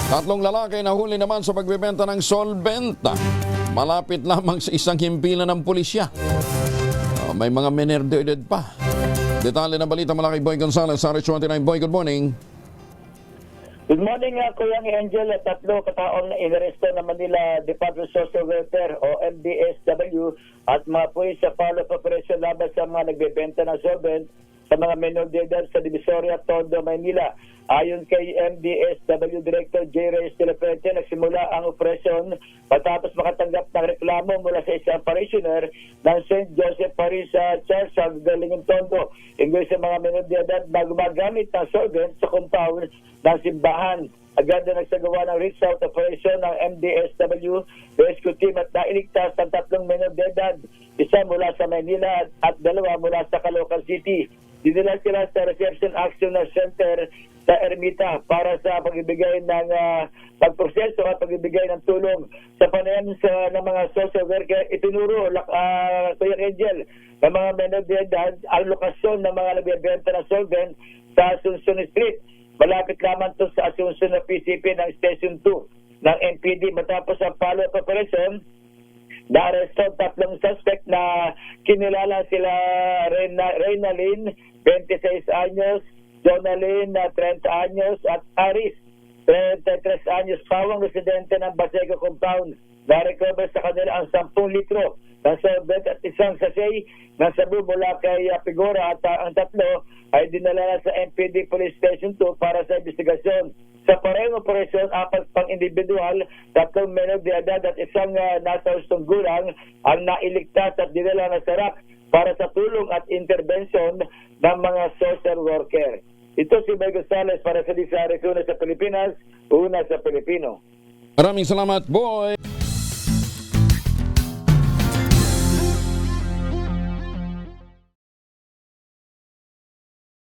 Tatlong lalaki na huli naman sa pagbebenta ng solbenta. Malapit lamang sa isang himpilan ng pulisya. May mga menor de edad pa. Detalye na balita mula kay Boy Gonzales sa RH29. Boy, good morning. Good morning, Kuya Angel. Tatlo kataong na inaresto na Manila Department of Social Welfare o MDSW at mga pulis sa follow-up operation laban sa mga nagbebenta ng solvent sa mga menor de edad sa Divisoria, Tondo, Manila. Ayon kay MDSW Director J. Reyes de la Fuente, nagsimula ang operasyon matapos makatanggap ng reklamo mula sa isang parishioner ng St. Joseph Parish Church sa Galingin, Tondo. Inggoy sa mga menor de edad na gumagamit ng solvent sa compound ng simbahan. Agad na nagsagawa ng reach out operation ng MDSW rescue team at nailigtas ang tatlong menor de edad, isa mula sa Manila at dalawa mula sa Caloocan City. Dinala sila sa Reception Action Center sa Ermita para sa pagbibigay ng pagproseso at pagbibigay ng tulong sa panayam ng mga social worker. Itinuro, Kuya Angel, ng mga menor de edad ang lokasyon ng mga nagbebenta ng solvent sa Asuncion Street. Malapit lamang ito sa Asuncion na PCP ng Station 2 ng MPD. Matapos ang follow-up operation, na-arresto tatlong suspect na kinilala sila Reynalyn, 26 anyos, Jonalyn, 30 anyos, at Aris, 33 anyos, pawang residente ng Baseco Compound. Na-recover sa kanila ang 10 litro ng solvent at isang sachet ng sabu mula kay Pigora at ang tatlo ay dinala na sa MPD Police Station 2 para sa investigasyon. Sa parehong operasyon, 4 pang individual, 3 menor de edad at isang nasa hustong gulang ang nailigtas at dinala na sa RAC para sa tulong at intervention ng mga social worker. Ito si Boy Gonzales para sa Disares, una sa Pilipinas, una sa Pilipino. Maraming salamat, Boy.